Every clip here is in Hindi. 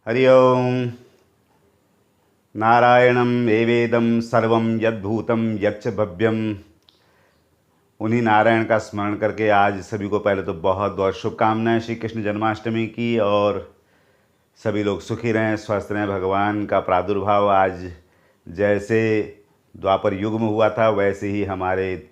हरि ओम। नारायणं वेवेदं सर्वं यद्भूतं यच्च भव्यम। उन्हीं नारायण का स्मरण करके आज सभी को पहले तो बहुत बहुत शुभकामनाएं श्री कृष्ण जन्माष्टमी की। और सभी लोग सुखी रहें, स्वस्थ रहें। भगवान का प्रादुर्भाव आज जैसे द्वापर युग में हुआ था वैसे ही हमारे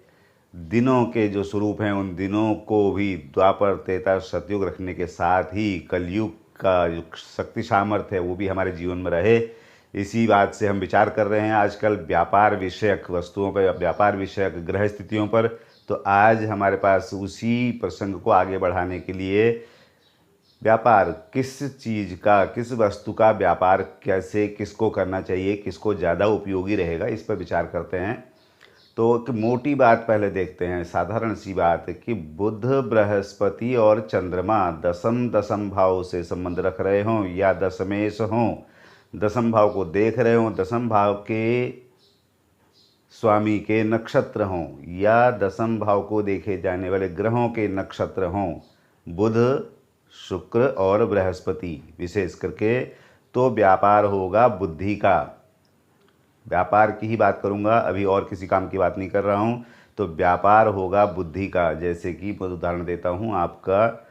दिनों के जो स्वरूप हैं उन दिनों को भी द्वापर त्रेता सतयुग रखने के साथ ही कलयुग का जो शक्ति सामर्थ्य है वो भी हमारे जीवन में रहे। इसी बात से हम विचार कर रहे हैं आजकल व्यापार विषयक वस्तुओं पर, व्यापार विषयक ग्रह स्थितियों पर। तो आज हमारे पास उसी प्रसंग को आगे बढ़ाने के लिए व्यापार किस चीज़ का, किस वस्तु का व्यापार कैसे किसको करना चाहिए, किसको ज़्यादा उपयोगी रहेगा, इस पर विचार करते हैं। तो एक मोटी बात पहले देखते हैं, साधारण सी बात है कि बुध, बृहस्पति और चंद्रमा दसम दसम भाव से संबंध रख रहे हों या दशमेश हों, दसम भाव को देख रहे हों, दसम भाव के स्वामी के नक्षत्र हों या दसम भाव को देखे जाने वाले ग्रहों के नक्षत्र हों, बुध, शुक्र और बृहस्पति विशेष करके, तो व्यापार होगा बुद्धि का। व्यापार की ही बात करूंगा, अभी और किसी काम की बात नहीं कर रहा हूं। तो व्यापार होगा बुद्धि का। जैसे कि मैं उदाहरण देता हूं, आपका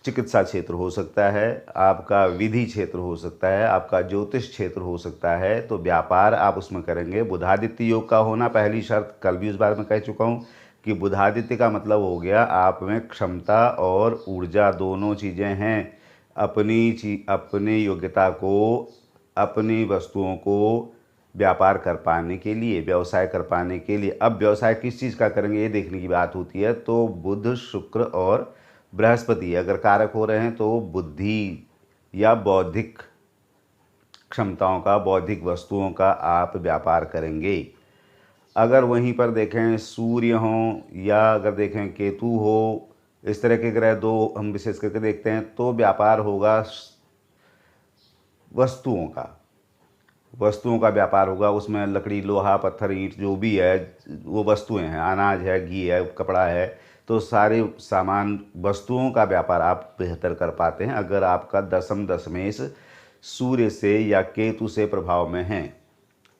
चिकित्सा क्षेत्र हो सकता है, आपका विधि क्षेत्र हो सकता है, आपका ज्योतिष क्षेत्र हो सकता है। तो व्यापार आप उसमें करेंगे। बुधादित्य योग का होना पहली शर्त, कल भी उस बारे में कह चुका हूँ कि बुधादित्य का मतलब हो गया आप में क्षमता और ऊर्जा दोनों चीज़ें हैं। अपनी योग्यता को, अपनी वस्तुओं को व्यापार कर पाने के लिए, व्यवसाय कर पाने के लिए। अब व्यवसाय किस चीज़ का करेंगे ये देखने की बात होती है। तो बुध, शुक्र और बृहस्पति अगर कारक हो रहे हैं तो बुद्धि या बौद्धिक क्षमताओं का, बौद्धिक वस्तुओं का आप व्यापार करेंगे। अगर वहीं पर देखें सूर्य हों या अगर देखें केतु हो, इस तरह के ग्रह दो हम विशेष करके देखते हैं, तो व्यापार होगा वस्तुओं का व्यापार होगा। उसमें लकड़ी, लोहा, पत्थर, ईंट जो भी है वो वस्तुएं हैं, अनाज है, घी है, कपड़ा है, तो सारे सामान वस्तुओं का व्यापार आप बेहतर कर पाते हैं अगर आपका दसम दशमेश सूर्य से या केतु से प्रभाव में है।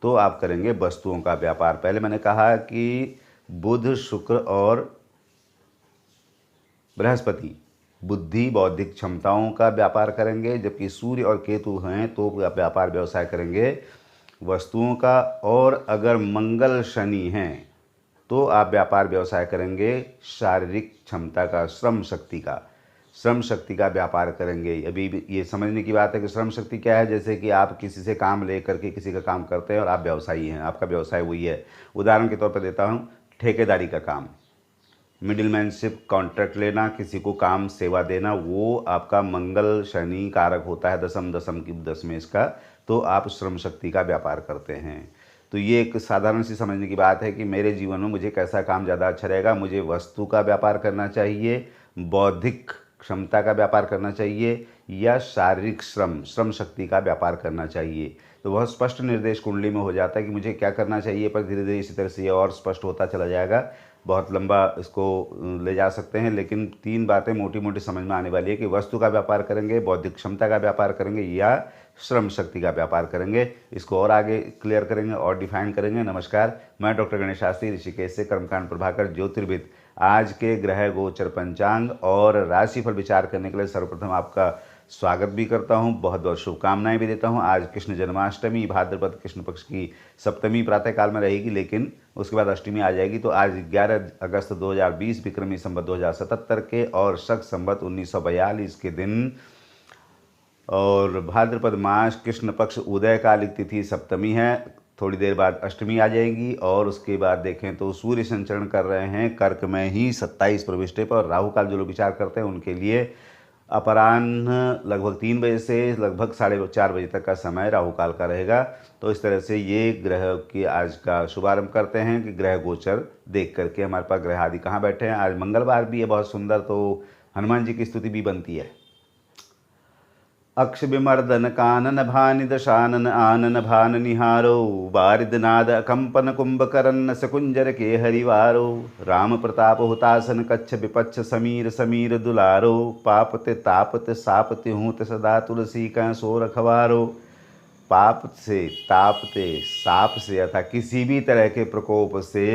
तो आप करेंगे वस्तुओं का व्यापार। पहले मैंने कहा कि बुध, शुक्र और बृहस्पति बुद्धि, बौद्धिक क्षमताओं का व्यापार करेंगे, जबकि सूर्य और केतु हैं तो व्यापार व्यवसाय करेंगे वस्तुओं का। और अगर मंगल, शनि हैं तो आप व्यापार व्यवसाय करेंगे शारीरिक क्षमता का, श्रम शक्ति का व्यापार करेंगे। अभी भी ये समझने की बात है कि श्रम शक्ति क्या है। जैसे कि आप किसी से काम ले करके किसी का काम करते हैं और आप व्यवसायी हैं, आपका व्यवसाय वही है। उदाहरण के तौर पर देता हूँ, ठेकेदारी का काम, मिडिलमैनशिप, कॉन्ट्रैक्ट लेना, किसी को काम सेवा देना, वो आपका मंगल शनि कारक होता है दसम की दशमेश का। तो आप श्रम शक्ति का व्यापार करते हैं। तो ये एक साधारण सी समझने की बात है कि मेरे जीवन में मुझे कैसा काम ज़्यादा अच्छा रहेगा। मुझे वस्तु का व्यापार करना चाहिए, बौद्धिक क्षमता का व्यापार करना चाहिए, या शारीरिक श्रम शक्ति का व्यापार करना चाहिए। तो बहुत स्पष्ट निर्देश कुंडली में हो जाता है कि मुझे क्या करना चाहिए। पर धीरे धीरे इसी तरह से ये और स्पष्ट होता चला जाएगा। बहुत लंबा इसको ले जा सकते हैं, लेकिन तीन बातें मोटी मोटी समझ में आने वाली है कि वस्तु का व्यापार करेंगे, बौद्धिक क्षमता का व्यापार करेंगे या श्रम शक्ति का व्यापार करेंगे। इसको और आगे क्लियर करेंगे और डिफाइन करेंगे। नमस्कार, मैं डॉक्टर गणेश शास्त्री, ऋषिकेश से, कर्मकांड प्रभाकर, ज्योतिर्विद। आज के ग्रह गोचर पंचांग और राशिफल विचार करने के लिए सर्वप्रथम आपका स्वागत भी करता हूं, बहुत बहुत शुभकामनाएं भी देता हूं। आज कृष्ण जन्माष्टमी, भाद्रपद कृष्ण पक्ष की सप्तमी प्रातःकाल में रहेगी, लेकिन उसके बाद अष्टमी आ जाएगी। तो आज 11 अगस्त 2020 विक्रमी संवत 2077 के और शक संवत 1942 के दिन और भाद्रपद मास कृष्ण पक्ष उदय कालिक तिथि सप्तमी है। थोड़ी देर बाद अष्टमी आ जाएगी और उसके बाद देखें तो सूर्य संचरण कर रहे हैं कर्क में ही 27 प्रविष्टे पर। राहु काल जो लोग विचार करते हैं उनके लिए अपराह्न लगभग 3 बजे से लगभग 4:30 बजे तक का समय राहु काल का रहेगा। तो इस तरह से ये ग्रह की आज का शुभारंभ करते हैं कि ग्रह गोचर देख करके हमारे पास ग्रह आदि कहाँ बैठे हैं। आज मंगलवार भी है बहुत सुंदर, तो हनुमान जी की स्तुति भी बनती है। अक्ष विमर्दन कानन भानि दशानन आनन भान निहारो बारिदनाद कंपन कुंभकर्ण सकुंजर के हरिवारो राम प्रताप हुतासन कच्छ विपच्छ समीर समीर दुलारो पापते तापते सापते हूत सदा तुलसी का सो रखवारो। पाप से, तापते, साप से अर्थात किसी भी तरह के प्रकोप से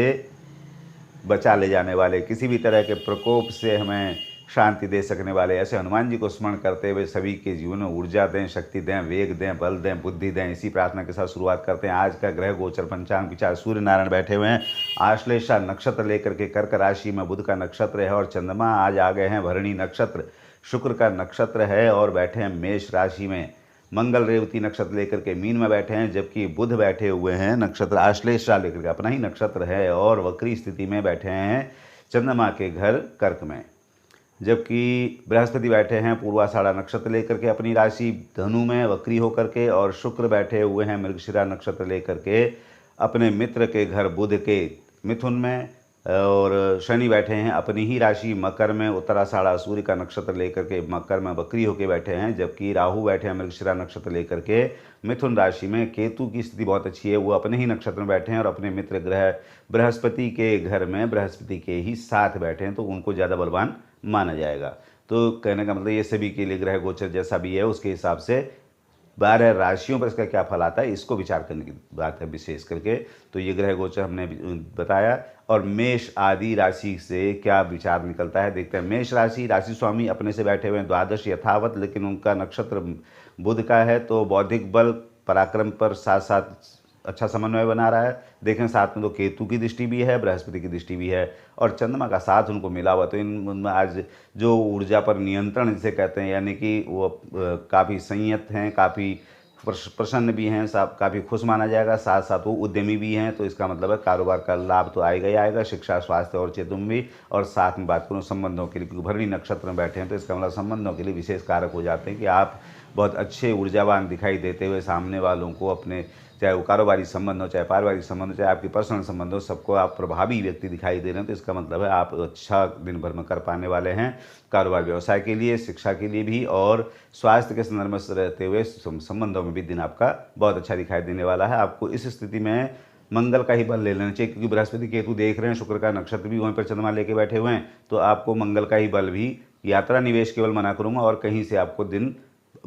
बचा ले जाने वाले, किसी भी तरह के प्रकोप से हमें शांति दे सकने वाले ऐसे हनुमान जी को स्मरण करते हुए सभी के जीवन में ऊर्जा दें, शक्ति दें, वेग दें, बल दें, बुद्धि दें, इसी प्रार्थना के साथ शुरुआत करते हैं। आज का ग्रह गोचर पंचांग विचार। सूर्य नारायण बैठे हुए हैं आश्लेषा नक्षत्र लेकर के कर्क राशि में, बुध का नक्षत्र है और चंद्रमा आज आ गए हैं भरणी नक्षत्र, शुक्र का नक्षत्र है और बैठे हैं मेष राशि में। मंगल रेवती नक्षत्र लेकर के मीन में बैठे हैं, जबकि बुध बैठे हुए हैं नक्षत्र आश्लेषा लेकर के, अपना ही नक्षत्र है और वक्री स्थिति में बैठे हैं चंद्रमा के घर कर्क में। जबकि बृहस्पति बैठे हैं पूर्वाषाढ़ा नक्षत्र लेकर के अपनी राशि धनु में वक्री होकर के, और शुक्र बैठे हुए हैं मृगशिरा नक्षत्र लेकर के अपने मित्र के घर बुध के मिथुन में, और शनि बैठे हैं अपनी ही राशि मकर में उत्तराषाढ़ा सूर्य का नक्षत्र लेकर के मकर में वक्री होकर बैठे हैं। जबकि राहु बैठे हैं मृगशिरा नक्षत्र लेकर के मिथुन राशि में। केतु की स्थिति बहुत अच्छी है, वो अपने ही नक्षत्र में बैठे हैं और अपने मित्र ग्रह बृहस्पति के घर में बृहस्पति के ही साथ बैठे हैं, तो उनको ज़्यादा बलवान माना जाएगा। तो कहने का मतलब ये सभी के लिए ग्रह गोचर जैसा भी है उसके हिसाब से 12 राशियों पर इसका क्या फल आता है इसको विचार करने की बात है विशेष करके। तो ये ग्रह गोचर हमने बताया, और मेष आदि राशि से क्या विचार निकलता है देखते हैं। मेष राशि, राशि स्वामी अपने से बैठे हुए हैं द्वादश यथावत, लेकिन उनका नक्षत्र बुध का है, तो बौद्धिक बल पराक्रम पर साथ साथ अच्छा समन्वय बना रहा है। देखें साथ में तो केतु की दृष्टि भी है, बृहस्पति की दृष्टि भी है और चंद्रमा का साथ उनको मिला हुआ, तो इन आज जो ऊर्जा पर नियंत्रण जिसे कहते हैं, यानी कि वो काफ़ी संयत हैं, काफ़ी प्रसन्न भी हैं, काफ़ी खुश माना जाएगा। साथ साथ वो उद्यमी भी हैं, तो इसका मतलब है कारोबार का लाभ तो आएगा ही आएगा। शिक्षा, स्वास्थ्य और चेतुम भी, और साथ में बात करूँ संबंधों के लिए, क्योंकि भरणी नक्षत्र में बैठे हैं तो इसका मतलब संबंधों के लिए विशेष कारक हो जाते हैं कि आप बहुत अच्छे ऊर्जावान दिखाई देते हुए सामने वालों को अपने, चाहे वो कारोबारी संबंध हो, चाहे पारिवारिक संबंध हो, चाहे आपकी पर्सनल संबंध हो, सबको आप प्रभावी व्यक्ति दिखाई दे रहे हैं। तो इसका मतलब है आप अच्छा दिन भर में कर पाने वाले हैं कारोबार व्यवसाय के लिए, शिक्षा के लिए भी, और स्वास्थ्य के संदर्भ में रहते हुए संबंधों में भी दिन आपका बहुत अच्छा दिखाई देने वाला है। आपको इस स्थिति में मंगल का ही बल ले लेना चाहिए, क्योंकि बृहस्पति केतु देख रहे हैं, शुक्र का नक्षत्र भी वहीं पर चंद्रमा लेके बैठे हुए हैं, तो आपको मंगल का ही बल भी, यात्रा निवेश केवल मना करूँगा, और कहीं से आपको दिन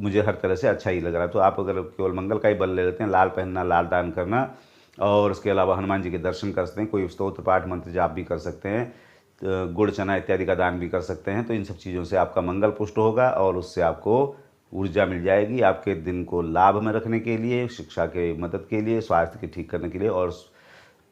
मुझे हर तरह से अच्छा ही लग रहा है। तो आप अगर केवल मंगल का ही बल ले लेते हैं, लाल पहनना, लाल दान करना, और उसके अलावा हनुमान जी के दर्शन कर सकते हैं, कोई स्तोत्र पाठ मंत्र जाप भी कर सकते हैं, गुड़ चना इत्यादि का दान भी कर सकते हैं। तो इन सब चीज़ों से आपका मंगल पुष्ट होगा और उससे आपको ऊर्जा मिल जाएगी आपके दिन को लाभ में रखने के लिए, शिक्षा के मदद के लिए, स्वास्थ्य के ठीक करने के लिए, और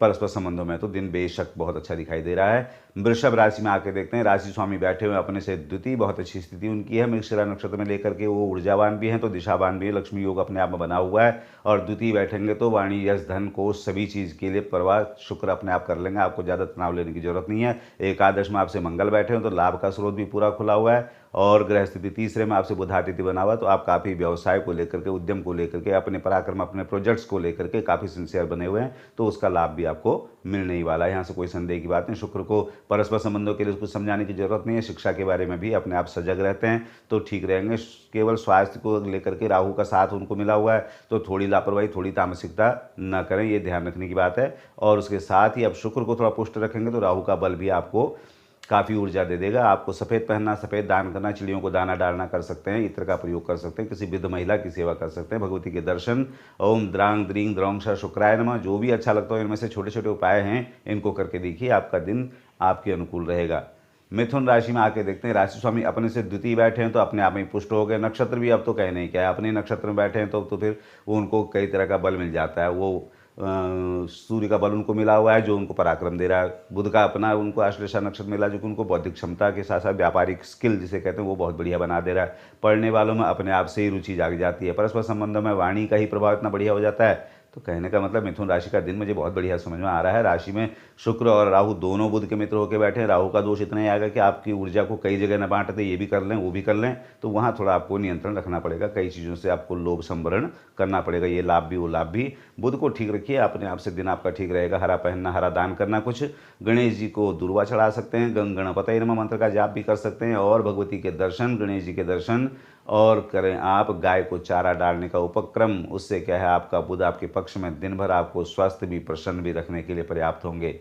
परस्पर संबंधों में तो दिन बेशक बहुत अच्छा दिखाई दे रहा है। वृषभ राशि में आके देखते हैं, राशि स्वामी बैठे हुए अपने से द्वितीय, बहुत अच्छी स्थिति उनकी है मृगशिरा नक्षत्र में लेकर के, वो ऊर्जावान भी हैं तो दिशावान भी है, लक्ष्मी योग अपने आप में बना हुआ है, और द्वितीय बैठेंगे तो वाणी यश धन कोष सभी चीज़ के लिए परवाह शुक्र अपने आप कर लेंगे, आपको ज़्यादा तनाव लेने की जरूरत नहीं है। एकादश में आपसे मंगल बैठे हो तो लाभ का स्रोत भी पूरा खुला हुआ है, और ग्रह स्थिति तीसरे में आपसे बुधातिथि बना हुआ, तो आप काफ़ी व्यवसाय को लेकर के, उद्यम को लेकर के, अपने पराक्रम, अपने प्रोजेक्ट्स को लेकर के काफ़ी सिंसियर बने हुए हैं, तो उसका लाभ भी आपको मिलने ही वाला है। यहाँ से कोई संदेह की बात नहीं। शुक्र को परस्पर संबंधों के लिए कुछ समझाने की जरूरत नहीं है, शिक्षा के बारे में भी अपने आप सजग रहते हैं तो ठीक रहेंगे। केवल स्वास्थ्य को लेकर के राहु का साथ उनको मिला हुआ है, तो थोड़ी लापरवाही, थोड़ी तामसिकता न करें, ये ध्यान रखने की बात है। और उसके साथ ही अब शुक्र को थोड़ा पुष्ट रखेंगे तो राहु का बल भी आपको काफ़ी ऊर्जा दे देगा। आपको सफ़ेद पहनना, सफ़ेद दान करना, चिड़ियों को दाना डालना कर सकते हैं, इत्र का प्रयोग कर सकते हैं, किसी वृद्ध महिला की सेवा कर सकते हैं, भगवती के दर्शन, ओम द्रांग द्रींग द्रौंग शुक्राय नमः, जो भी अच्छा लगता हो इनमें से छोटे छोटे उपाय हैं, इनको करके देखिए, आपका दिन आपके अनुकूल रहेगा। मिथुन राशि में आके देखते हैं, राशि स्वामी अपने से द्वितीय बैठे हैं तो अपने आप में पुष्ट हो गए, नक्षत्र भी अब तो कहने ही क्या है, अपने नक्षत्र में बैठे हैं तो फिर वो उनको कई तरह का बल मिल जाता है। वो सूर्य का बल उनको मिला हुआ है जो उनको पराक्रम दे रहा है, बुध का अपना उनको आश्लेषा नक्षत्र मिला जो कि उनको बौद्धिक क्षमता के साथ साथ व्यापारिक स्किल जिसे कहते हैं वो बहुत बढ़िया बना दे रहा है। पढ़ने वालों में अपने आप से ही रुचि जाग जाती है, परस्पर संबंधों में वाणी का ही प्रभाव इतना बढ़िया हो जाता है। तो कहने का मतलब मिथुन राशि का दिन मुझे बहुत बढ़िया समझ में आ रहा है। राशि में शुक्र और राहु दोनों बुध के मित्र होकर बैठे हैं। राहु का दोष इतना ही आएगा कि आपकी ऊर्जा को कई जगह न बांटते, ये भी कर लें वो भी कर लें, तो वहाँ थोड़ा आपको नियंत्रण रखना पड़ेगा, कई चीज़ों से आपको लोभ संवरण करना पड़ेगा, ये लाभ भी वो लाभ भी। बुध को ठीक रखिए, अपने आप से दिन आपका ठीक रहेगा। हरा पहनना, हरा दान करना, कुछ गणेश जी को दुर्वा चढ़ा सकते हैं, गणपतये नमः मंत्र का जाप भी कर सकते हैं, और भगवती के दर्शन, गणेश जी के दर्शन और करें आप गाय को चारा डालने का उपक्रम। उससे क्या है, आपका बुध आपके पक्ष में दिन भर आपको स्वस्थ भी प्रसन्न भी रखने के लिए पर्याप्त होंगे।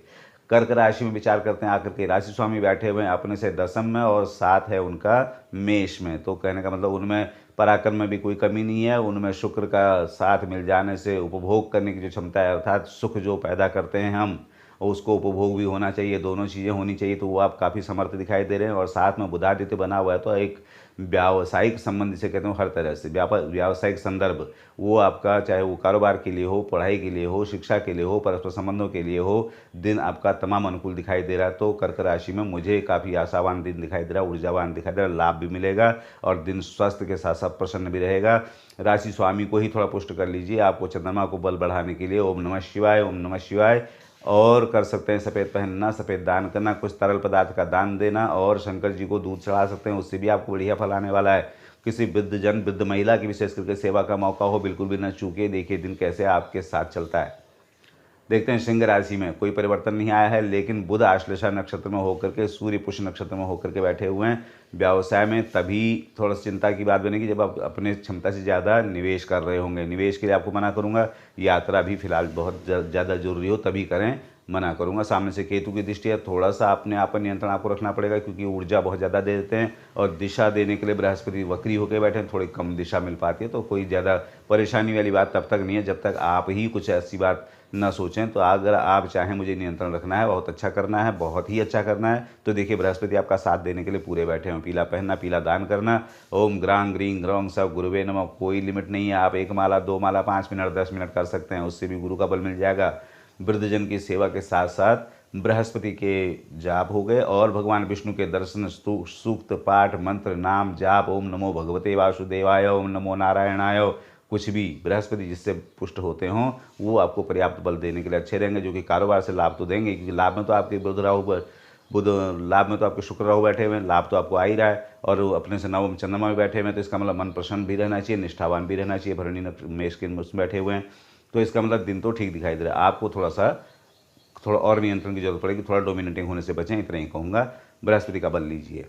कर्क राशि में विचार करते हैं आकर के राशि स्वामी बैठे हुए हैं अपने से दशम में और साथ है उनका मेष में। तो कहने का मतलब उनमें पराक्रम में भी कोई कमी नहीं है, उनमें शुक्र का साथ मिल जाने से उपभोग करने की जो क्षमता है, अर्थात सुख जो पैदा करते हैं हम, और उसको उपभोग भी होना चाहिए, दोनों चीज़ें होनी चाहिए। तो वो आप काफ़ी समर्थ दिखाई दे रहे हैं। और साथ में बुधादित्य बना हुआ है, तो एक व्यावसायिक संबंध जिसे कहते हैं हर तरह से व्यावसायिक संदर्भ, वो आपका चाहे वो कारोबार के लिए हो, पढ़ाई के लिए हो, शिक्षा के लिए हो, परस्पर संबंधों के लिए हो, दिन आपका तमाम अनुकूल दिखाई दे रहा है। तो कर्क राशि में मुझे काफ़ी आशावान दिन दिखाई दे रहा है, ऊर्जावान दिखाई दे रहा है, लाभ भी मिलेगा और दिन स्वास्थ्य के साथ साथ प्रसन्न भी रहेगा। राशि स्वामी को ही थोड़ा पुष्ट कर लीजिए, आपको चंद्रमा को बल बढ़ाने के लिए ओम नमः शिवाय, ओम नमः शिवाय। और कर सकते हैं सफ़ेद पहनना, सफ़ेद दान करना, कुछ तरल पदार्थ का दान देना, और शंकर जी को दूध चढ़ा सकते हैं, उससे भी आपको बढ़िया फल आने वाला है। किसी वृद्ध जन, वृद्ध महिला की विशेष करके सेवा का मौका हो, बिल्कुल भी न चूके। देखिए दिन कैसे आपके साथ चलता है। देखते हैं सिंह राशि में कोई परिवर्तन नहीं आया है, लेकिन बुध आश्लेषा नक्षत्र में होकर के, सूर्य पुष्य नक्षत्र में होकर के बैठे हुए हैं। व्यवसाय में तभी थोड़ा चिंता की बात बनेगी जब आप अपने क्षमता से ज़्यादा निवेश कर रहे होंगे। निवेश के लिए आपको मना करूंगा। यात्रा भी फिलहाल बहुत ज़्यादा जरूरी हो तभी करें, मना करूंगा। सामने से केतु की दृष्टि है, थोड़ा सा अपने आप पर नियंत्रण आपको रखना पड़ेगा, क्योंकि ऊर्जा बहुत ज़्यादा दे देते हैं। और दिशा देने के लिए बृहस्पति वक्री होकर बैठे हैं, थोड़ी कम दिशा मिल पाती है। तो कोई ज़्यादा परेशानी वाली बात तब तक नहीं है जब तक आप ही कुछ ऐसी बात ना सोचें। तो अगर आप चाहें मुझे नियंत्रण रखना है, बहुत अच्छा करना है, बहुत ही अच्छा करना है, तो देखिए बृहस्पति आपका साथ देने के लिए पूरे बैठे हैं। पीला पहनना, पीला दान करना। ओम ग्रांग ग्रीं ग्रौंग सब गुरुवे नमः। कोई लिमिट नहीं है, आप 1 माला 2 माला 5 मिनट 10 मिनट कर सकते हैं, उससे भी गुरु का बल मिल जाएगा। वृद्धजन की सेवा के साथ साथ बृहस्पति के जाप हो गए, और भगवान विष्णु के दर्शन, सूक्त पाठ, मंत्र, नाम जाप, ओम नमो भगवते वासुदेवाय, ओम नमो नारायणाय, कुछ भी बृहस्पति जिससे पुष्ट होते हों वो आपको पर्याप्त बल देने के लिए अच्छे रहेंगे, जो कि कारोबार से लाभ तो देंगे, क्योंकि लाभ में तो आपके लाभ में तो आपके शुक्र राहु बैठे हुए हैं, लाभ तो आपको आ ही रहा है। और अपने से नवम चंद्रमा में बैठे हुए हैं, तो इसका मतलब मन प्रसन्न भी रहना चाहिए, निष्ठावान भी रहना चाहिए। भरणी मेष के उसमें बैठे हुए हैं, तो इसका मतलब दिन तो ठीक दिखाई दे रहा है। आपको थोड़ा और नियंत्रण की जरूरत पड़ेगी, थोड़ा डोमिनेटिंग होने से बचें, इतना ही कहूँगा। बृहस्पति का बल लीजिए।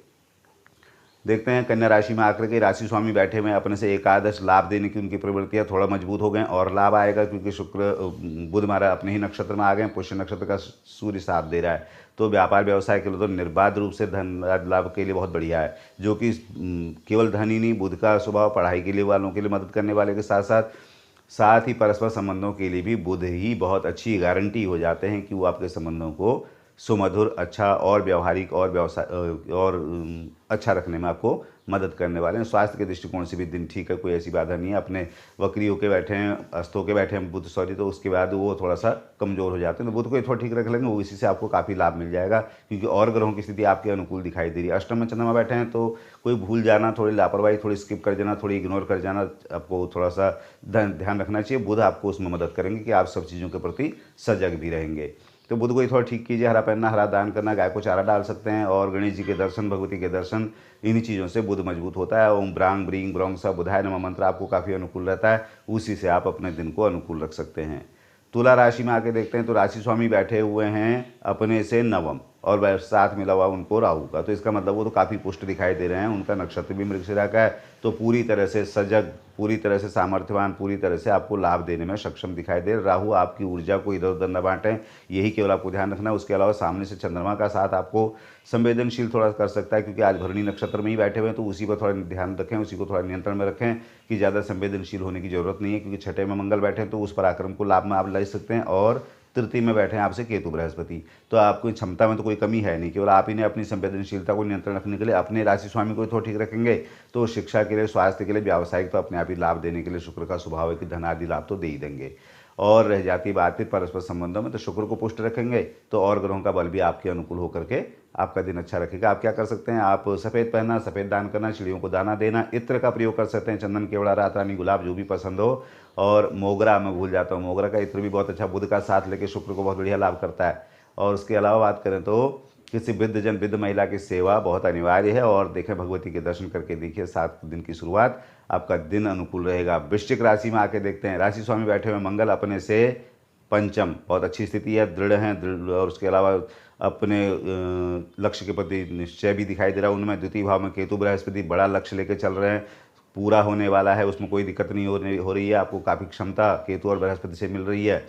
देखते हैं कन्या राशि में आकर के राशि स्वामी बैठे हुए हैं, अपने से एकादश लाभ देने की उनकी प्रवृत्तियाँ थोड़ा मजबूत हो गए और लाभ आएगा, क्योंकि बुध हमारा अपने ही नक्षत्र में आ गए। पुष्य नक्षत्र का सूर्य साथ दे रहा है, तो व्यापार व्यवसाय के लिए तो निर्बाध रूप से धन लाभ के लिए बहुत बढ़िया है। जो कि केवल धन ही नहीं, बुध का स्वभाव पढ़ाई के लिए वालों के लिए मदद करने वाले के साथ ही परस्पर संबंधों के लिए भी बुध ही बहुत अच्छी गारंटी हो जाते हैं कि वो आपके संबंधों को सुमधुर, अच्छा और व्यवहारिक और व्यवसाय और अच्छा रखने में आपको मदद करने वाले हैं। स्वास्थ्य के दृष्टिकोण से भी दिन ठीक है, कोई ऐसी बाधा नहीं है। अपने वक्री होके बैठे हैं, अस्त होके बैठे हैं बुध, तो उसके बाद वो थोड़ा सा कमज़ोर हो जाते हैं, तो बुध को थोड़ा ठीक रख लेंगे, वो इसी से आपको काफ़ी लाभ मिल जाएगा, क्योंकि और ग्रहों की स्थिति आपके अनुकूल दिखाई दे रही है। अष्टम में चंद्रमा बैठे हैं, तो कोई भूल जाना, थोड़ी लापरवाही, थोड़ी स्किप कर जाना, थोड़ी इग्नोर कर जाना, आपको थोड़ा सा ध्यान रखना चाहिए। बुध आपको उसमें मदद करेंगे कि आप सब चीज़ों के प्रति सजग भी रहेंगे। तो बुध को ही थोड़ा ठीक कीजिए। हरा पहनना, हरा दान करना, गाय को चारा डाल सकते हैं, और गणेश जी के दर्शन, भगवती के दर्शन, इन्हीं चीज़ों से बुध मजबूत होता है। ओम ब्रांग ब्रींग ब्रोंग सा बुधाय नमः मंत्र आपको काफ़ी अनुकूल रहता है, उसी से आप अपने दिन को अनुकूल रख सकते हैं। तुला राशि में आके देखते हैं, तो राशि स्वामी बैठे हुए हैं अपने से नवम, और साथ मिला हुआ उनको राहु का, तो इसका मतलब वो तो काफ़ी पुष्ट दिखाई दे रहे हैं। उनका नक्षत्र भी मृगशिरा का है, तो पूरी तरह से सजग, पूरी तरह से सामर्थ्यवान, पूरी तरह से आपको लाभ देने में सक्षम दिखाई दे। राहु आपकी ऊर्जा को इधर उधर न बांटें, यही केवल आपको ध्यान रखना है। उसके अलावा सामने से चंद्रमा का साथ आपको संवेदनशील थोड़ा कर सकता है, क्योंकि आज भरणी नक्षत्र में ही बैठे हुए हैं, तो उसी पर थोड़ा ध्यान रखें, उसी को थोड़ा नियंत्रण में रखें कि ज़्यादा संवेदनशील होने की जरूरत नहीं है, क्योंकि छठे में मंगल बैठे हैं, तो उस पराक्रम को लाभ में आप ले सकते हैं। और तृतीय में बैठे हैं आपसे केतु बृहस्पति, तो आपकी क्षमता में तो कोई कमी है नहीं, केवल आप ही ने अपनी संवेदनशीलता को नियंत्रण रखने के लिए अपने राशि स्वामी को थोड़ा ठीक रखेंगे, तो शिक्षा के लिए, स्वास्थ्य के लिए, व्यावसायिक तो अपने आप ही लाभ देने के लिए शुक्र का स्वभाव है कि धन आदि लाभ तो दे ही देंगे। और रह जाती बात है परस्पर संबंधों में, तो शुक्र को पुष्ट रखेंगे, तो और ग्रहों का बल भी आपके अनुकूल होकर के आपका दिन अच्छा रखेगा। आप क्या कर सकते हैं, आप सफ़ेद पहनना, सफ़ेद दान करना, चिड़ियों को दाना देना, इत्र का प्रयोग कर सकते हैं, चंदन, केवड़ा, रात रानी, गुलाब, जो भी पसंद हो। और मोगरा, मैं भूल जाता हूँ, मोगरा का इत्र भी बहुत अच्छा, बुध का साथ लेके शुक्र को बहुत बढ़िया लाभ करता है। और उसके अलावा बात करें तो किसी वृद्ध महिला की सेवा बहुत अनिवार्य है, और देखें भगवती के दर्शन करके देखिए, 7 दिन की शुरुआत आपका दिन अनुकूल रहेगा। वृश्चिक राशि में आके देखते हैं, राशि स्वामी बैठे हुए मंगल अपने से पंचम, बहुत अच्छी स्थिति है, दृढ़ हैं, और उसके अलावा अपने लक्ष्य के प्रति निश्चय भी दिखाई दे रहा है उनमें। द्वितीय भाव में केतु बृहस्पति बड़ा लक्ष्य लेकर चल रहे हैं, पूरा होने वाला है, उसमें कोई दिक्कत नहीं हो रही है। आपको काफ़ी क्षमता केतु और बृहस्पति से मिल रही है,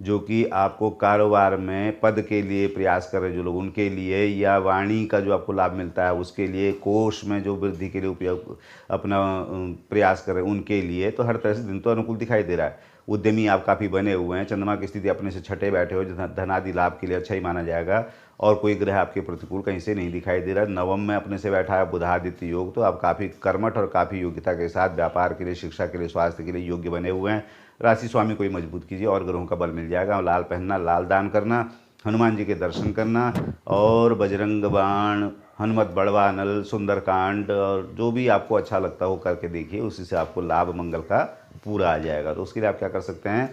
जो कि आपको कारोबार में पद के लिए प्रयास कर रहे जो लोग उनके लिए, या वाणी का जो आपको लाभ मिलता है उसके लिए, कोष में जो वृद्धि के लिए उपयोग अपना प्रयास कर रहे हैं उनके लिए, तो हर तरह से दिन तो अनुकूल दिखाई दे रहा है। उद्यमी आप काफ़ी बने हुए हैं, चंद्रमा की स्थिति अपने से छठे बैठे हो, धनादि लाभ के लिए अच्छा ही माना जाएगा, और कोई ग्रह आपके प्रतिकूल कहीं से नहीं दिखाई दे रहा। नवम में अपने से बैठा है बुधादित्य योग, तो आप काफ़ी कर्मठ और काफ़ी योग्यता के साथ व्यापार के लिए, शिक्षा के लिए, स्वास्थ्य के लिए योग्य बने हुए हैं। राशि स्वामी को ही मजबूत कीजिए और ग्रहों का बल मिल जाएगा। लाल पहनना, लाल दान करना, हनुमान जी के दर्शन करना, और बजरंग बाण, हनुमत बड़वा नल, सुंदरकांड, और जो भी आपको अच्छा लगता हो करके देखिए, उसी से आपको लाभ मंगल का पूरा आ जाएगा। तो उसके लिए आप क्या कर सकते हैं,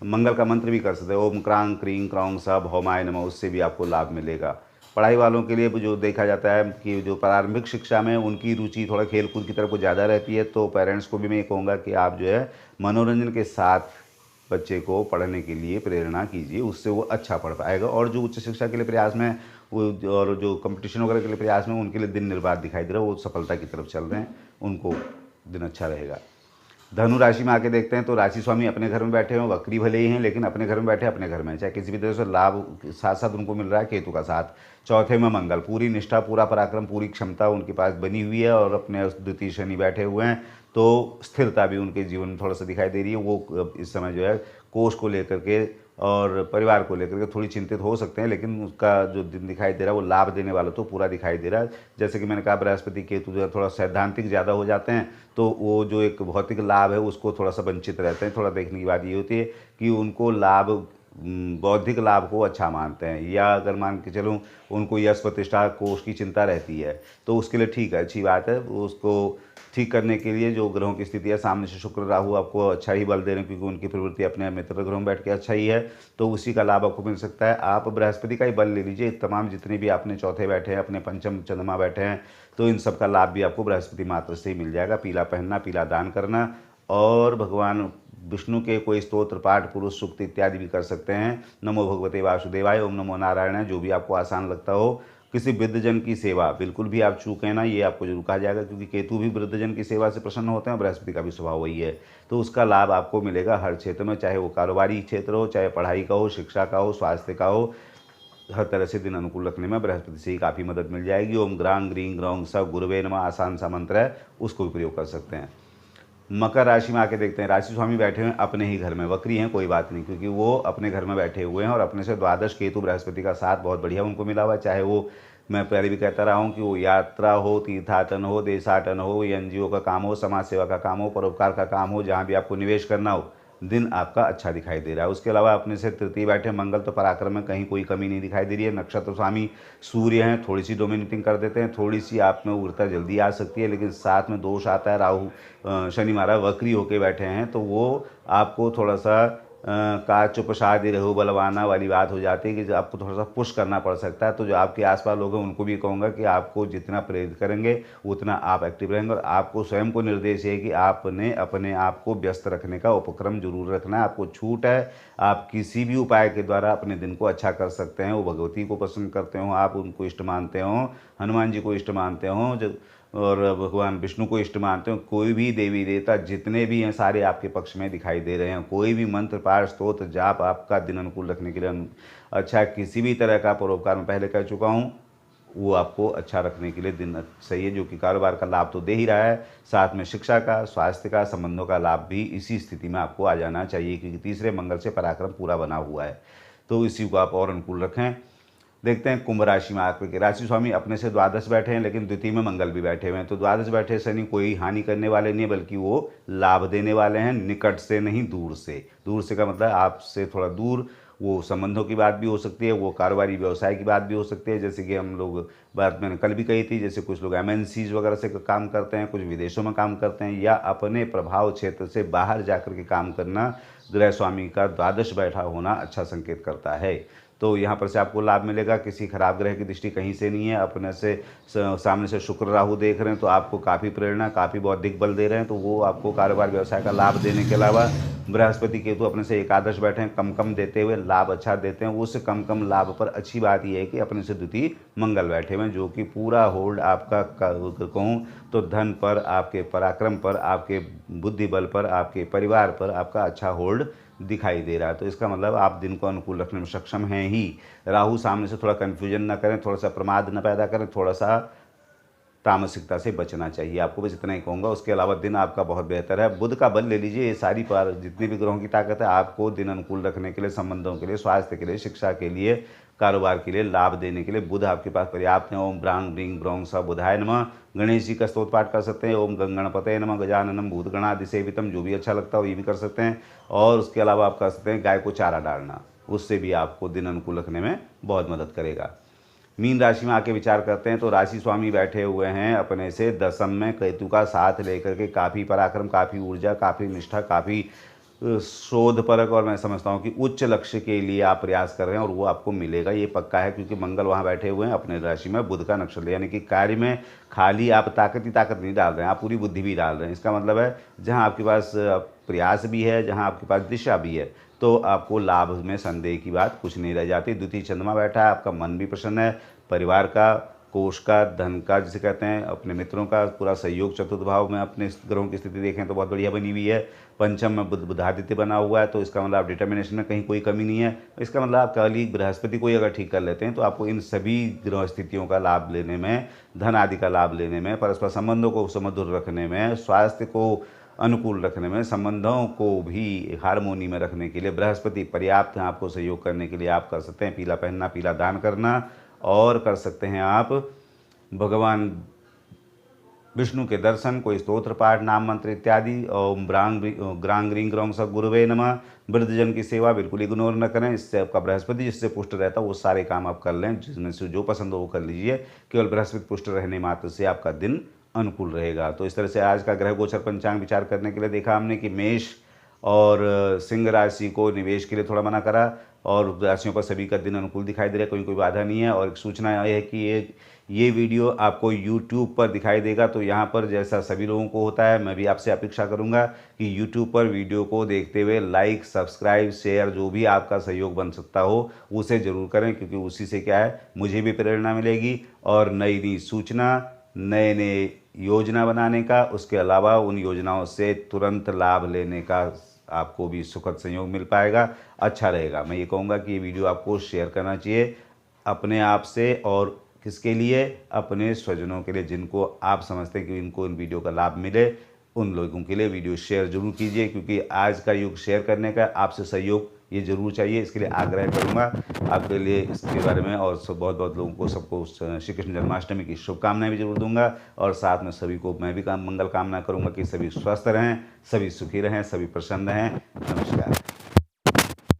मंगल का मंत्र भी कर सकते हैं, ओम क्रांग क्रीं क्रौंग स भौमाय नमः, उससे भी आपको लाभ मिलेगा। पढ़ाई वालों के लिए जो देखा जाता है कि जो प्रारंभिक शिक्षा में उनकी रुचि थोड़ा खेल कूद की तरफ को ज़्यादा रहती है, तो पेरेंट्स को भी मैं ये कहूँगा कि आप जो है मनोरंजन के साथ बच्चे को पढ़ने के लिए प्रेरणा कीजिए, उससे वो अच्छा पढ़ पाएगा। और जो उच्च शिक्षा के लिए प्रयास में वो और जो कंपटीशन वगैरह के लिए प्रयास में, उनके लिए दिन निर्बाध दिखाई दे रहा है, वो सफलता की तरफ चल रहे हैं, उनको दिन अच्छा रहेगा। धनु राशि में आके देखते हैं, तो राशि स्वामी अपने घर में बैठे हैं, वक्री भले ही हैं लेकिन अपने घर में बैठे, अपने घर में, चाहे किसी भी तरह से लाभ साथ साथ उनको मिल रहा है केतु का साथ। चौथे में मंगल, पूरी निष्ठा, पूरा पराक्रम, पूरी क्षमता उनके पास बनी हुई है, और अपने द्वितीय शनि बैठे हुए हैं, तो स्थिरता भी उनके जीवन में थोड़ा सा दिखाई दे रही है। वो इस समय जो है कोष को लेकर के और परिवार को लेकर के थोड़ी चिंतित हो सकते हैं, लेकिन उसका जो दिन दिखाई दे रहा है वो लाभ देने वाला तो पूरा दिखाई दे रहा है। जैसे कि मैंने कहा, बृहस्पति केतु जो है थोड़ा सैद्धांतिक ज़्यादा हो जाते हैं, तो वो जो एक भौतिक लाभ है उसको थोड़ा सा वंचित रहते हैं। थोड़ा देखने की बात ये होती है कि उनको लाभ, बौद्धिक लाभ को अच्छा मानते हैं, या अगर मान के चलूँ उनको यश प्रतिष्ठा कोष की चिंता रहती है, तो उसके लिए ठीक है, अच्छी बात है। उसको ठीक करने के लिए जो ग्रहों की स्थिति है, सामने से शुक्र राहु आपको अच्छा ही बल दे रहे हैं, क्योंकि उनकी प्रवृत्ति अपने मित्र ग्रहों में बैठ के अच्छा ही है, तो उसी का लाभ आपको मिल सकता है। आप बृहस्पति का ही बल ले लीजिए, तमाम जितने भी आपने चौथे बैठे हैं, अपने पंचम चंद्रमा बैठे हैं, तो इन सब का लाभ भी आपको बृहस्पति मात्र से ही मिल जाएगा। पीला पहनना, पीला दान करना, और भगवान विष्णु के कोई स्तोत्र पाठ, पुरुष सूक्त इत्यादि भी कर सकते हैं। नमो भगवते वासुदेवाय, ओम नमो नारायण, जो भी आपको आसान लगता हो। किसी वृद्धजन की सेवा बिल्कुल भी आप चूकें ना, ये आपको जरूर कहा जाएगा, क्योंकि केतु भी वृद्धजन की सेवा से प्रसन्न होते हैं, बृहस्पति का भी स्वभाव वही है, तो उसका लाभ आपको मिलेगा हर क्षेत्र में, चाहे वो कारोबारी क्षेत्र हो, चाहे पढ़ाई का हो, शिक्षा का हो, स्वास्थ्य का हो, हर तरह से दिन अनुकूल रखने में बृहस्पति से ही काफ़ी मदद मिल जाएगी। ओम ग्रांग ग्रीं ग्रौंग स गुरुवे नमः, आसान सा मंत्र है, उसको भी प्रयोग कर सकते हैं। मकर राशि में आके देखते हैं, राशि स्वामी बैठे हैं अपने ही घर में, वक्री हैं कोई बात नहीं, क्योंकि वो अपने घर में बैठे हुए हैं, और अपने से द्वादश केतु बृहस्पति का साथ बहुत बढ़िया उनको मिला हुआ है। चाहे वो, मैं पहले भी कहता रहा हूँ कि वो यात्रा हो, तीर्थाटन हो, देशाटन हो, एनजीओ का काम हो, समाज सेवा का काम हो, परोपकार का काम हो, जहाँ भी आपको निवेश करना हो, दिन आपका अच्छा दिखाई दे रहा है। उसके अलावा अपने से तृतीय बैठे मंगल, तो पराक्रम में कहीं कोई कमी नहीं दिखाई दे रही है। नक्षत्र स्वामी सूर्य हैं, थोड़ी सी डोमिनेटिंग कर देते हैं, थोड़ी सी आप में उग्रता जल्दी आ सकती है, लेकिन साथ में दोष आता है, राहु शनि महाराज वक्री होके बैठे हैं, तो वो आपको थोड़ा सा का चुपसादी रहो बलवाना वाली बात हो जाती है, कि आपको थोड़ा सा पुश करना पड़ सकता है। तो जो आपके आसपास लोग हैं उनको भी कहूँगा कि आपको जितना प्रेरित करेंगे उतना आप एक्टिव रहेंगे, और आपको स्वयं को निर्देश है कि आपने अपने आप को व्यस्त रखने का उपक्रम जरूर रखना है। आपको छूट है, आप किसी भी उपाय के द्वारा अपने दिन को अच्छा कर सकते हैं। वो भगवती को पसंद करते हो, आप उनको इष्ट मानते हो, हनुमान जी को इष्ट मानते हो, जो और भगवान विष्णु को इष्ट मानते हो, कोई भी देवी देवता जितने भी हैं सारे आपके पक्ष में दिखाई दे रहे हैं। कोई भी मंत्र पाठ स्तोत्र जाप आपका दिन अनुकूल रखने के लिए अच्छा, किसी भी तरह का परोपकार मैं पहले कह चुका हूँ, वो आपको अच्छा रखने के लिए दिन सही है, जो कि कारोबार का लाभ तो दे ही रहा है, साथ में शिक्षा का, स्वास्थ्य का, संबंधों का लाभ भी इसी स्थिति में आपको आ जाना चाहिए, क्योंकि तीसरे मंगल से पराक्रम पूरा बना हुआ है, तो इसी को आप और अनुकूल रखें। देखते हैं कुंभ राशि में आकर के, राशि स्वामी अपने से द्वादश बैठे हैं, लेकिन द्वितीय में मंगल भी बैठे हुए हैं, तो द्वादश बैठे शनि कोई हानि करने वाले नहीं, बल्कि वो लाभ देने वाले हैं, निकट से नहीं दूर से। दूर से का मतलब आपसे थोड़ा दूर, वो संबंधों की बात भी हो सकती है, वो कारोबारी व्यवसाय की बात भी हो सकती है, जैसे कि हम लोग बात मैंने कल भी कही थी, जैसे कुछ लोग एमएनसीज वगैरह से काम करते हैं, कुछ विदेशों में काम करते हैं, या अपने प्रभाव क्षेत्र से बाहर जाकर के काम करना, ग्रह स्वामी का द्वादश बैठा होना अच्छा संकेत करता है। तो यहाँ पर से आपको लाभ मिलेगा। किसी खराब ग्रह की दृष्टि कहीं से नहीं है, अपने से सामने से शुक्र राहु देख रहे हैं तो आपको काफ़ी प्रेरणा, काफ़ी बौद्धिक बल दे रहे हैं, तो वो आपको कारोबार व्यवसाय का लाभ देने के अलावा बृहस्पति केतु अपने से एकादश बैठे हैं, कम कम देते हुए लाभ अच्छा देते हैं। उस कम कम लाभ पर अच्छी बात यह है कि अपने से द्वितीय मंगल बैठे हुए हैं, जो कि पूरा होल्ड आपका कहूँ तो धन पर, आपके पराक्रम पर, आपके बुद्धि बल पर, आपके परिवार पर आपका अच्छा होल्ड दिखाई दे रहा है। तो इसका मतलब आप दिन को अनुकूल रखने में सक्षम हैं ही। राहु सामने से थोड़ा कन्फ्यूजन ना करें, थोड़ा सा प्रमाद न पैदा करें, थोड़ा सा तामसिकता से बचना चाहिए आपको, बस इतना ही कहूँगा। उसके अलावा दिन आपका बहुत बेहतर है। बुध का बल ले लीजिए, ये सारी पार जितनी भी ग्रहों की ताकत है आपको दिन अनुकूल रखने के लिए, संबंधों के लिए, स्वास्थ्य के लिए, शिक्षा के लिए, कारोबार के लिए, लाभ देने के लिए बुध आपके पास पर्याप्त है। ओम ब्रांग ब्रिंग ब्रोंग स बुधाय नमः। गणेश जी का स्तोत्र पाठ कर सकते हैं, ओम गणपतये नमः, गजाननम भूतगणादि सेवितम, जो भी अच्छा लगता हो ये भी कर सकते हैं। और उसके अलावा आप कर सकते हैं गाय को चारा डालना, उससे भी आपको दिन अनुकूल रखने में बहुत मदद करेगा। मीन राशि में आके विचार करते हैं तो राशि स्वामी बैठे हुए हैं अपने से दशम में, केतु का साथ लेकर के काफ़ी पराक्रम, काफ़ी ऊर्जा, काफ़ी निष्ठा, काफ़ी शोध परक, और मैं समझता हूँ कि उच्च लक्ष्य के लिए आप प्रयास कर रहे हैं और वो आपको मिलेगा, ये पक्का है। क्योंकि मंगल वहाँ बैठे हुए हैं अपने राशि में, बुध का नक्षत्र, यानी कि कार्य में खाली आप ताकत ही ताकत नहीं डाल रहे हैं, आप पूरी बुद्धि भी डाल रहे हैं। इसका मतलब है जहाँ आपके पास प्रयास भी है, जहाँ आपके पास दिशा भी है, तो आपको लाभ में संदेह की बात कुछ नहीं रह जाती। द्वितीय चंद्रमा बैठा है, आपका मन भी प्रसन्न है, परिवार का, कोष का, धन का जिसे कहते हैं, अपने मित्रों का पूरा सहयोग। चतुर्थ भाव में अपने ग्रहों की स्थिति देखें तो बहुत बढ़िया बनी हुई है। पंचम में बुधादित्य बना हुआ है, तो इसका मतलब आप डिटर्मिनेशन में कहीं कोई कमी नहीं है। इसका मतलब आप कल बृहस्पति को ही अगर ठीक कर लेते हैं तो आपको इन सभी ग्रह स्थितियों का लाभ लेने में, धन आदि का लाभ लेने में, परस्पर संबंधों को सुमधुर रखने में, स्वास्थ्य को अनुकूल रखने में, संबंधों को भी हारमोनी में रखने के लिए बृहस्पति पर्याप्त हैं आपको सहयोग करने के लिए। आप कर सकते हैं पीला पहनना, पीला दान करना, और कर सकते हैं आप भगवान विष्णु के दर्शन, कोई स्तोत्र पाठ, नाम मंत्र इत्यादि। ओम ग्रांग रिंग ग्रोंग सब गुरुवे नमः। वृद्धजन की सेवा बिल्कुल इग्नोर न करें, इससे आपका बृहस्पति जिससे पुष्ट रहता है वो सारे काम आप कर लें, जिसमें से जो पसंद हो वो कर लीजिए। केवल बृहस्पति पुष्ट रहने मात्र से आपका दिन अनुकूल रहेगा। तो इस तरह से आज का ग्रह गोचर पंचांग विचार करने के लिए देखा हमने कि मेष और सिंह राशि को निवेश के लिए थोड़ा मना करा, और राशियों पर सभी का दिन अनुकूल दिखाई दे रहा है, कोई बाधा नहीं है। और एक सूचना यह है कि ये वीडियो आपको YouTube पर दिखाई देगा, तो यहाँ पर जैसा सभी लोगों को होता है, मैं भी आपसे अपेक्षा करूँगा कि YouTube पर वीडियो को देखते हुए लाइक, सब्सक्राइब, शेयर, जो भी आपका सहयोग बन सकता हो उसे ज़रूर करें, क्योंकि उसी से क्या है, मुझे भी प्रेरणा मिलेगी और नई नई सूचना, नए नए योजना बनाने का, उसके अलावा उन योजनाओं से तुरंत लाभ लेने का आपको भी सुखद संयोग मिल पाएगा, अच्छा रहेगा। मैं ये कहूँगा कि ये वीडियो आपको शेयर करना चाहिए अपने आप से, और किसके लिए, अपने स्वजनों के लिए, जिनको आप समझते हैं कि इनको इन वीडियो का लाभ मिले, उन लोगों के लिए वीडियो शेयर जरूर कीजिए। क्योंकि आज का युग शेयर करने का, आपसे सहयोग ये जरूर चाहिए, इसके लिए आग्रह करूँगा आपके लिए इसके बारे में। और बहुत बहुत लोगों को, सबको श्री कृष्ण जन्माष्टमी की शुभकामनाएं भी जरूर दूंगा, और साथ में सभी को मैं भी मंगल कामना करूँगा कि सभी स्वस्थ रहें, सभी सुखी रहें, सभी प्रसन्न रहें। नमस्कार।